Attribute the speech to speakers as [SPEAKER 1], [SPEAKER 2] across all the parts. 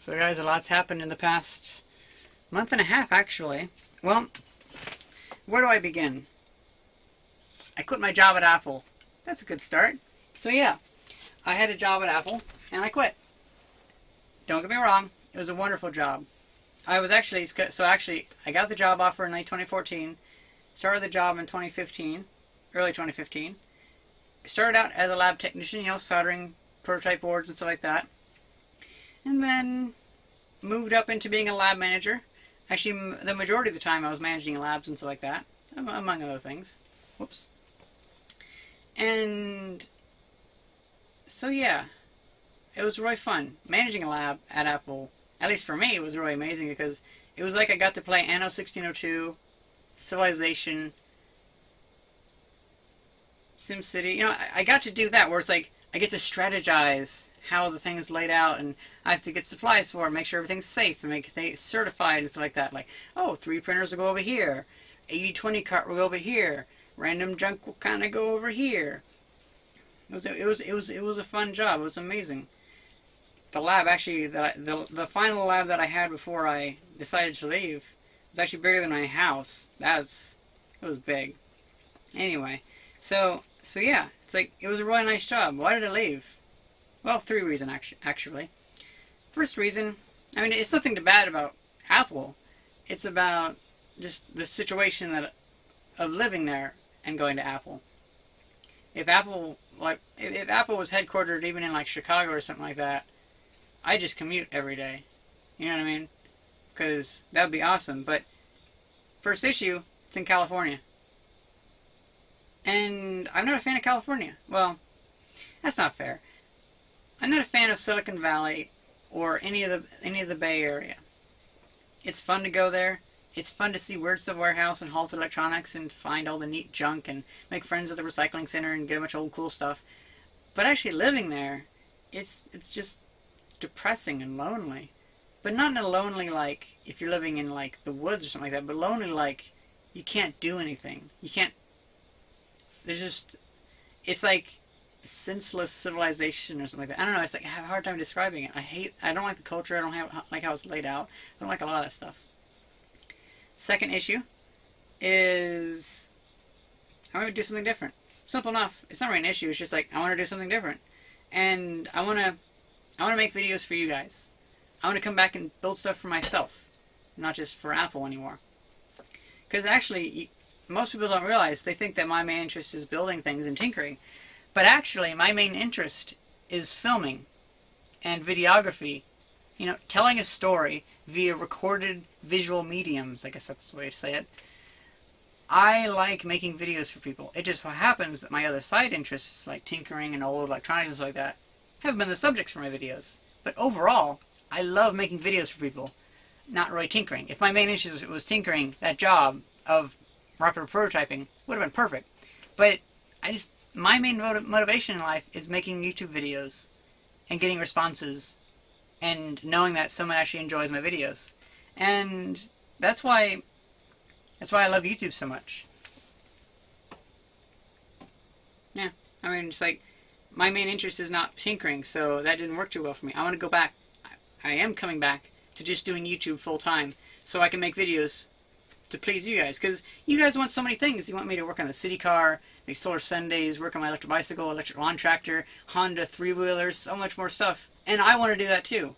[SPEAKER 1] So guys, a lot's happened in the past month and a half, actually. Well, where do I begin? I quit my job at Apple. That's a good start. So yeah, I had a job at Apple, and I quit. Don't get me wrong, it was a wonderful job. I was actually, I got the job offer in late 2014, started the job in 2015, early 2015. Started out as a lab technician, soldering prototype boards and stuff like that. And then moved up into being a lab manager. Actually, the majority of the time I was managing labs and stuff like that, among other things. Whoops. And so yeah, it was really fun. Managing a lab at Apple, at least for me, it was really amazing because it was like I got to play Anno 1602, Civilization, SimCity. I got to do that where it's like I get to strategize how the thing is laid out, and I have to get supplies for it, make sure everything's safe, and make it certified and stuff like that. Like, oh, 3 printers will go over here, 80/20 cart will go over here, random junk will kind of go over here. It was a fun job. It was amazing. The lab actually the final lab that I had before I decided to leave was actually bigger than my house. It was big. Anyway, so yeah, it's like it was a really nice job. Why did I leave? Well, 3 reasons actually. First reason, I mean, it's nothing bad about Apple. It's about just the situation of living there and going to Apple. If Apple was headquartered even in like Chicago or something like that, I just commute every day. You know what I mean? Because that would be awesome. But first issue, it's in California. And I'm not a fan of California. Well, that's not fair. I'm not a fan of Silicon Valley or any of the Bay Area. It's fun to go there. It's fun to see Weird Stuff Warehouse and Halted Electronics and find all the neat junk and make friends at the recycling center and get a bunch of old cool stuff. But actually living there, it's just depressing and lonely. But not in a lonely like if you're living in like the woods or something like that, but lonely like you can't do anything. You can't. It's like senseless civilization or something like that. I don't know. It's like I have a hard time describing it. I don't like the culture. I don't like how it's laid out. I don't like a lot of that stuff. Second issue is I want to do something different. Simple enough. It's not really an issue. It's just like I want to do something different, and I want to make videos for you guys. I want to come back and build stuff for myself, not just for Apple anymore. Because actually, most people don't realize, they think that my main interest is building things and tinkering. But actually, my main interest is filming and videography. Telling a story via recorded visual mediums. I guess that's the way to say it. I like making videos for people. It just so happens that my other side interests, like tinkering and old electronics and stuff like that, have been the subjects for my videos. But overall, I love making videos for people, not really tinkering. If my main interest was tinkering, that job of rapid prototyping would have been perfect. But my main motivation in life is making YouTube videos and getting responses and knowing that someone actually enjoys my videos. And that's why I love YouTube so much. Yeah, I mean, it's like my main interest is not tinkering, so that didn't work too well for me. I want to go back. I am coming back to just doing YouTube full time so I can make videos to please you guys, because you guys want so many things. You want me to work on the city car, make solar Sundays, work on my electric bicycle, electric lawn tractor, Honda 3-wheelers, so much more stuff. And I want to do that too,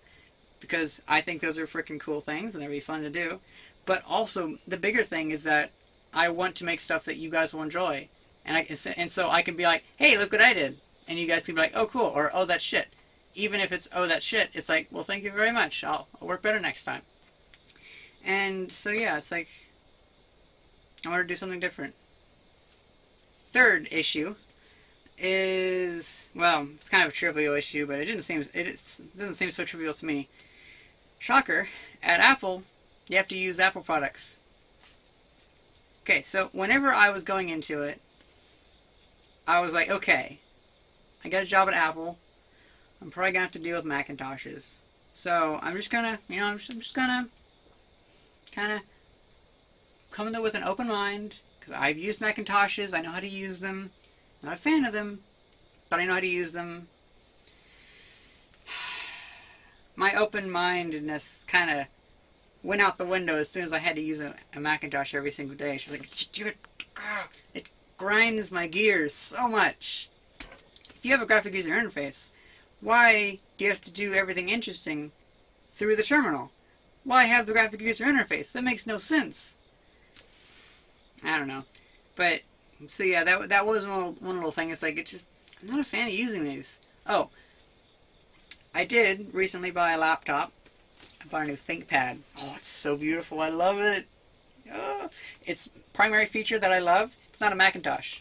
[SPEAKER 1] because I think those are freaking cool things and they'll be fun to do. But also, the bigger thing is that I want to make stuff that you guys will enjoy. And so I can be like, hey, look what I did. And you guys can be like, oh, cool, or oh, that's shit. Even if it's, oh, that's shit, it's like, well, thank you very much. I'll work better next time. And so, yeah, it's like, I want to do something different. Third issue is, well, it's kind of a trivial issue, but it doesn't seem so trivial to me. Shocker, at Apple, you have to use Apple products. Okay, so whenever I was going into it, I was like, okay, I got a job at Apple. I'm probably gonna have to deal with Macintoshes. So I'm just gonna, I'm just gonna kind of come in there with an open mind, because I've used Macintoshes. I know how to use them. I'm not a fan of them, but I know how to use them. my open-mindedness kind of went out the window as soon as I had to use a Macintosh every single day. She's like, it grinds my gears so much. If you have a graphic user interface, why do you have to do everything interesting through the terminal? Why have the graphic user interface? That makes no sense. I don't know. But, so yeah, that was one little thing. It's like, I'm not a fan of using these. Oh, I did recently buy a laptop. I bought a new ThinkPad. Oh, it's so beautiful. I love it. Oh, its primary feature that I love, it's not a Macintosh.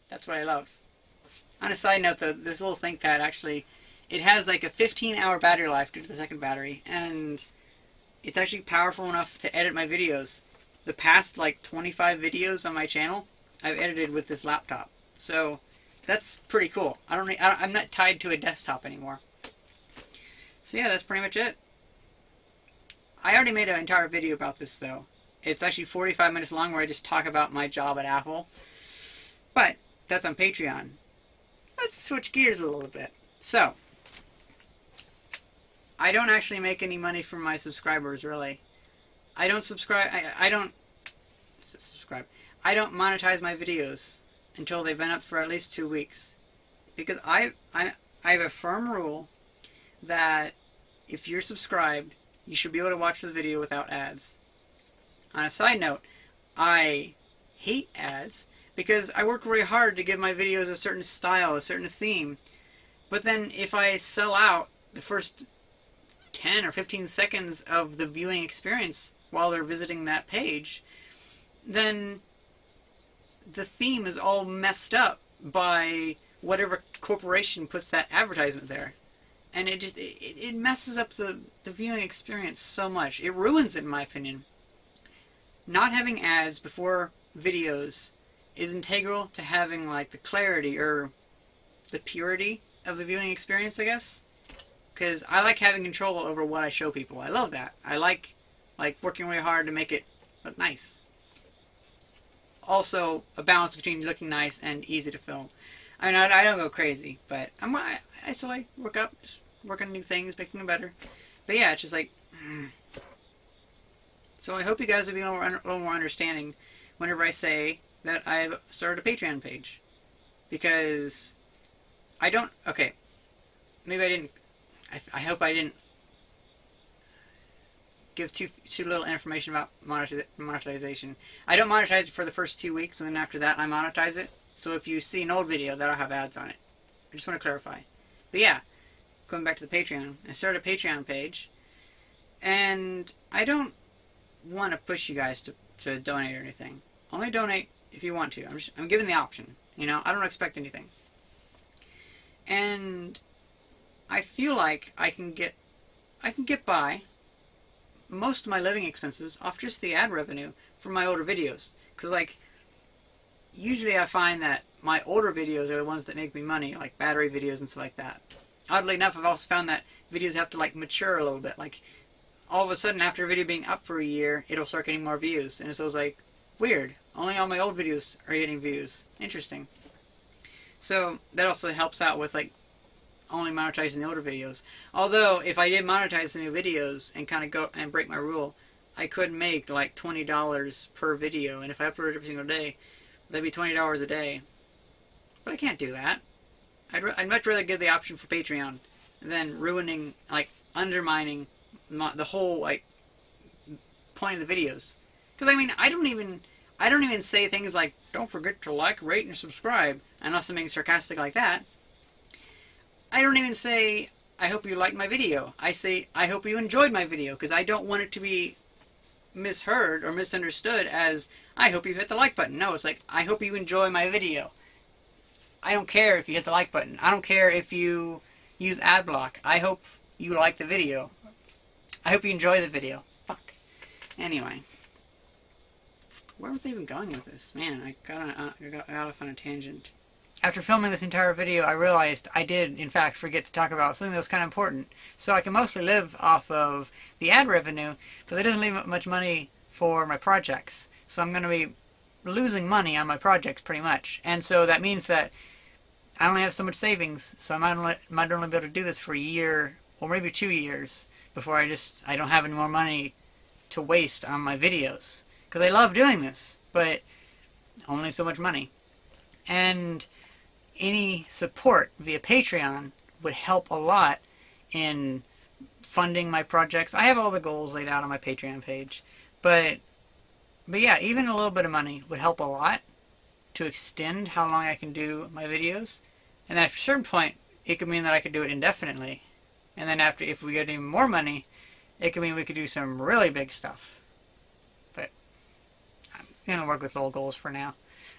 [SPEAKER 1] That's what I love. On a side note, though, this little ThinkPad actually, it has like a 15-hour battery life due to the second battery, and it's actually powerful enough to edit my videos. The past like 25 videos on my channel, I've edited with this laptop. So that's pretty cool. I'm not tied to a desktop anymore. So yeah, that's pretty much it. I already made an entire video about this though. It's actually 45 minutes long where I just talk about my job at Apple. But that's on Patreon. Let's switch gears a little bit. So, I don't actually make any money from my subscribers, really. I don't subscribe. I don't subscribe. I don't monetize my videos until they've been up for at least 2 weeks, because I have a firm rule that if you're subscribed, you should be able to watch the video without ads. On a side note, I hate ads because I work really hard to give my videos a certain style, a certain theme. But then if I sell out the first 10 or 15 seconds of the viewing experience while they're visiting that page, then the theme is all messed up by whatever corporation puts that advertisement there. And it messes up the viewing experience so much. It ruins it, in my opinion. Not having ads before videos is integral to having like the clarity or the purity of the viewing experience, I guess. Because I like having control over what I show people. I love that. I like working really hard to make it look nice. Also, a balance between looking nice and easy to film. I mean, I don't go crazy, but I still like work up, just work on new things, making them better. But yeah, it's just like... So I hope you guys will be a little more understanding whenever I say that I've started a Patreon page. Because I don't... Okay, maybe I didn't... I hope I didn't give too little information about monetization. I don't monetize it for the first 2 weeks, and then after that I monetize it. So if you see an old video, that'll have ads on it. I just want to clarify. But yeah, going back to the Patreon. I started a Patreon page, and I don't want to push you guys to donate or anything. Only donate if you want to. I'm giving the option. You know, I don't expect anything. And I feel like I can get by most of my living expenses off just the ad revenue from my older videos. Because like, usually I find that my older videos are the ones that make me money, like battery videos and stuff like that. Oddly enough, I've also found that videos have to like mature a little bit. Like, all of a sudden, after a video being up for a year, it'll start getting more views. And so it's like, weird. Only all my old videos are getting views. Interesting. So that also helps out with like only monetizing the older videos. Although, if I did monetize the new videos and kind of go and break my rule, I could make like $20 per video. And if I uploaded every single day, that'd be $20 a day. But I can't do that. I'd much rather give the option for Patreon than ruining, like, undermining the whole, like, point of the videos. Because, I mean, I don't even say things like, don't forget to like, rate, and subscribe, unless I'm being sarcastic like that. I don't even say, I hope you liked my video. I say, I hope you enjoyed my video, because I don't want it to be misheard or misunderstood as, I hope you hit the like button. No, it's like, I hope you enjoy my video. I don't care if you hit the like button. I don't care if you use ad block. I hope you like the video. I hope you enjoy the video. Fuck. Anyway. Where was I even going with this? Man, I got off on a tangent. After filming this entire video, I realized I did, in fact, forget to talk about something that was kind of important. So I can mostly live off of the ad revenue, but that doesn't leave much money for my projects. So I'm going to be losing money on my projects, pretty much. And so that means that I only have so much savings, so I might only be able to do this for a year or maybe 2 years before I don't have any more money to waste on my videos. Because I love doing this, but only so much money. And any support via Patreon would help a lot in funding my projects. I have all the goals laid out on my Patreon page. But yeah, even a little bit of money would help a lot to extend how long I can do my videos. And then at a certain point, it could mean that I could do it indefinitely. And then after, if we get even more money, it could mean we could do some really big stuff. But I'm going to work with little goals for now.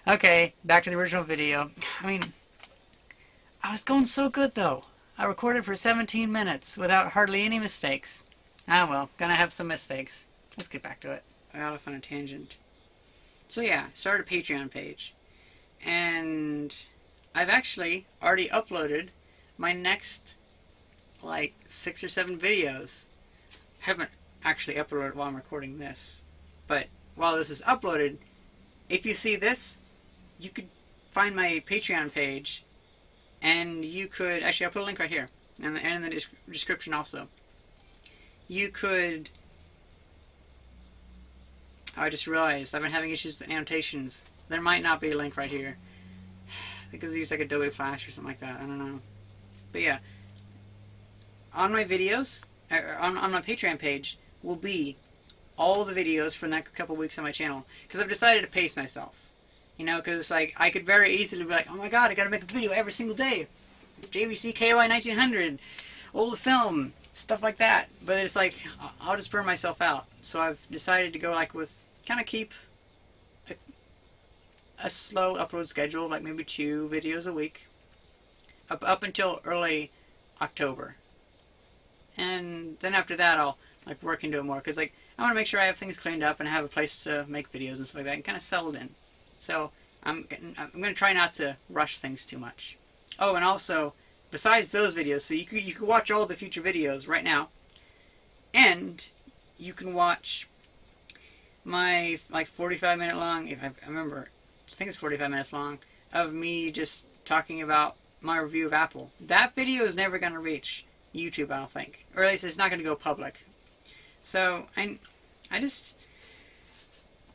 [SPEAKER 1] Okay, back to the original video. I mean, I was going so good though. I recorded for 17 minutes without hardly any mistakes. Ah well, gonna have some mistakes. Let's get back to it. I got off on a tangent. So yeah, started a Patreon page. And I've actually already uploaded my next, like, 6 or 7 videos. Haven't actually uploaded while I'm recording this. But while this is uploaded, if you see this, you could find my Patreon page, and you could, actually I'll put a link right here, and in the description also. You could, I just realized I've been having issues with annotations. There might not be a link right here. I think it's used like Adobe Flash or something like that, I don't know. But yeah, on my videos, on my Patreon page, will be all the videos for the next couple weeks on my channel. Because I've decided to pace myself. You know, because like, I could very easily be like, oh my god, I gotta make a video every single day. JVC KOI 1900, old film, stuff like that. But it's like, I'll just burn myself out. So I've decided to go like with, kind of keep a slow upload schedule, like maybe 2 videos a week. Up until early October. And then after that, I'll like work into it more. Because like, I want to make sure I have things cleaned up and have a place to make videos and stuff like that and kind of settled in. So I'm going to try not to rush things too much. Oh, and also, besides those videos, so you can watch all the future videos right now, and you can watch my like 45-minute long, if I remember, I think it's 45 minutes long, of me just talking about my review of Apple. That video is never going to reach YouTube, I don't think, or at least it's not going to go public. So I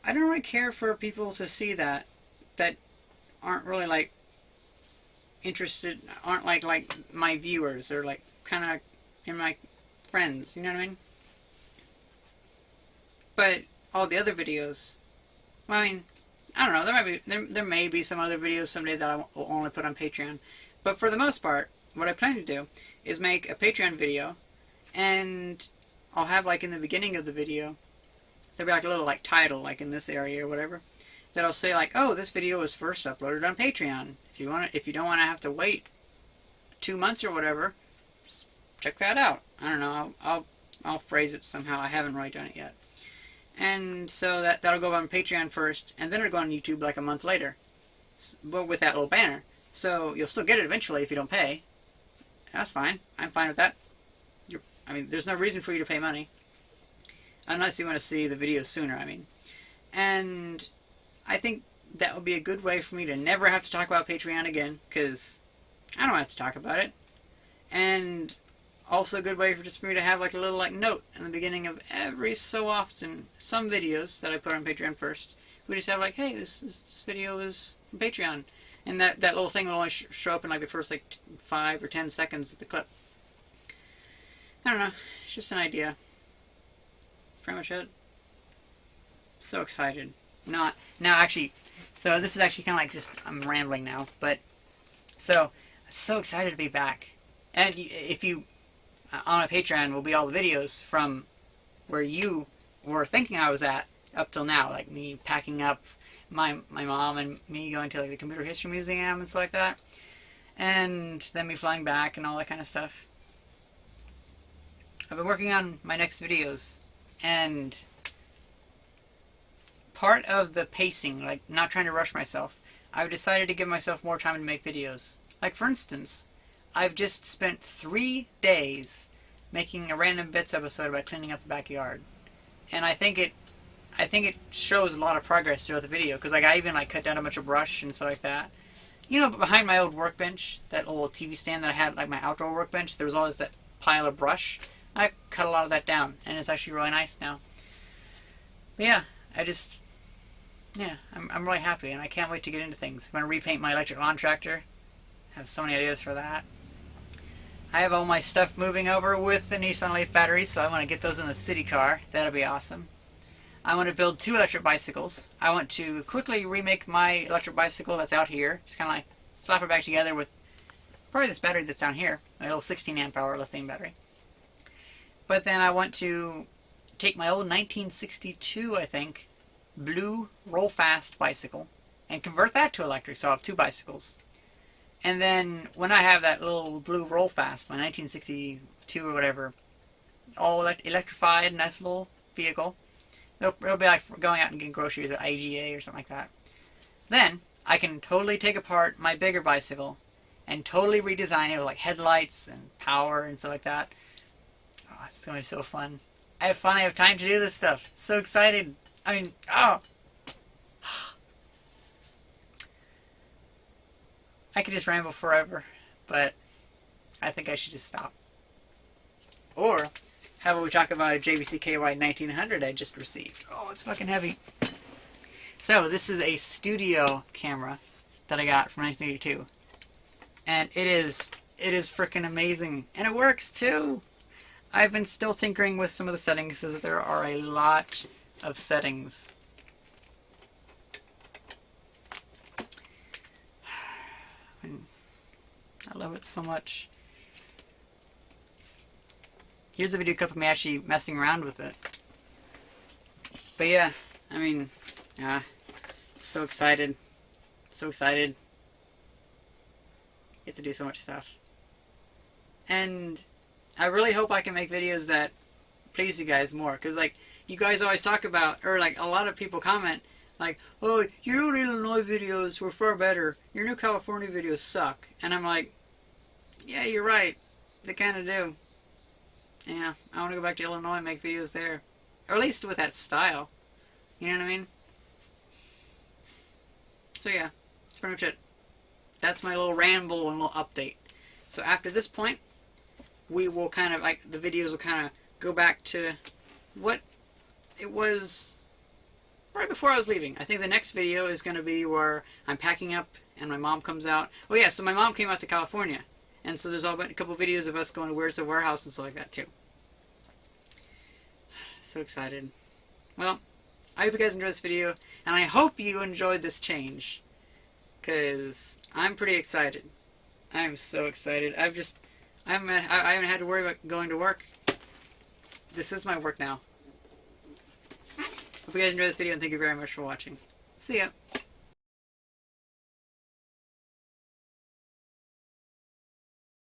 [SPEAKER 1] don't really care for people to see that aren't really like interested, aren't like my viewers, or like kind of in my friends, you know what I mean? But all the other videos, well, I mean, I don't know, there may be some other videos someday that I will only put on Patreon, but for the most part, what I plan to do is make a Patreon video, and I'll have like in the beginning of the video, there'll be like a little like title, like in this area or whatever, that'll say like, oh, this video was first uploaded on Patreon. If you don't want to have to wait 2 months or whatever, just check that out. I don't know, I'll phrase it somehow. I haven't really done it yet. And so that'll go on Patreon first, and then it'll go on YouTube like a month later, but with that little banner. So you'll still get it eventually if you don't pay. That's fine. I'm fine with that. I mean, there's no reason for you to pay money. Unless you want to see the videos sooner, I mean. And I think that would be a good way for me to never have to talk about Patreon again, because I don't have to talk about it. And also a good way for me to have like a little like note in the beginning of every so often, some videos that I put on Patreon first. We just have like, hey, this video is from Patreon. And that little thing will only show up in like the first like 5 or 10 seconds of the clip. I don't know. It's just an idea. Pretty much it. So excited. Now actually, so this is actually kind of like just, I'm rambling now, but so I'm so excited to be back. And if you on my Patreon will be all the videos from where you were thinking I was at up till now, like me packing up my mom and me going to like the Computer History Museum and stuff like that, and then me flying back and all that kind of stuff. I've been working on my next videos, and part of the pacing, like not trying to rush myself, I've decided to give myself more time to make videos. Like for instance, I've just spent 3 days making a Random Bits episode about cleaning up the backyard, and I think it shows a lot of progress throughout the video, because like I even like cut down a bunch of brush and stuff like that. You know, behind my old workbench, that old TV stand that I had, like my outdoor workbench, there was always that pile of brush. I cut a lot of that down, and it's actually really nice now. But yeah, I'm really happy, and I can't wait to get into things. I'm going to repaint my electric lawn tractor. I have so many ideas for that. I have all my stuff moving over with the Nissan Leaf batteries, so I want to get those in the city car. That'll be awesome. I want to build 2 electric bicycles. I want to quickly remake my electric bicycle that's out here. Just kind of like slap it back together with probably this battery that's down here, my little 16 amp hour lithium battery. But then I want to take my old 1962, I think, blue roll-fast bicycle and convert that to electric, so I'll have 2 bicycles. And then when I have that little blue roll-fast, my 1962 or whatever, all electrified, nice little vehicle, it'll be like going out and getting groceries at IGA or something like that. Then I can totally take apart my bigger bicycle and totally redesign it with like headlights and power and stuff like that. Oh, it's going to be so fun. I finally have time to do this stuff. So excited. I mean, oh. I could just ramble forever, but I think I should just stop. Or how about we talk about a JVC KY 1900 I just received? Oh, it's fucking heavy. So this is a studio camera that I got from 1982, and it is freaking amazing, and it works too. I've been still tinkering with some of the settings because there are a lot of settings. I love it so much. Here's a video clip of me actually messing around with it. But yeah, I mean, so excited. So excited. Get to do so much stuff. And I really hope I can make videos that please you guys more. Because, like, you guys always talk about, or, like, a lot of people comment, like, oh, your old Illinois videos were far better. Your new California videos suck. And I'm like, yeah, you're right. They kind of do. Yeah, I want to go back to Illinois and make videos there. Or at least with that style. You know what I mean? So yeah, that's pretty much it. That's my little ramble and little update. So after this point, we will kind of, like, the videos will kind of go back to what it was right before I was leaving. I think the next video is going to be where I'm packing up and my mom comes out. Oh yeah, so my mom came out to California. And so there's a couple videos of us going to Where's the Warehouse and stuff like that too. So excited. Well, I hope you guys enjoyed this video, and I hope you enjoyed this change, because I'm pretty excited. I'm so excited. I haven't had to worry about going to work. This is my work now. Hope you guys enjoyed this video, and thank you very much for watching. See ya.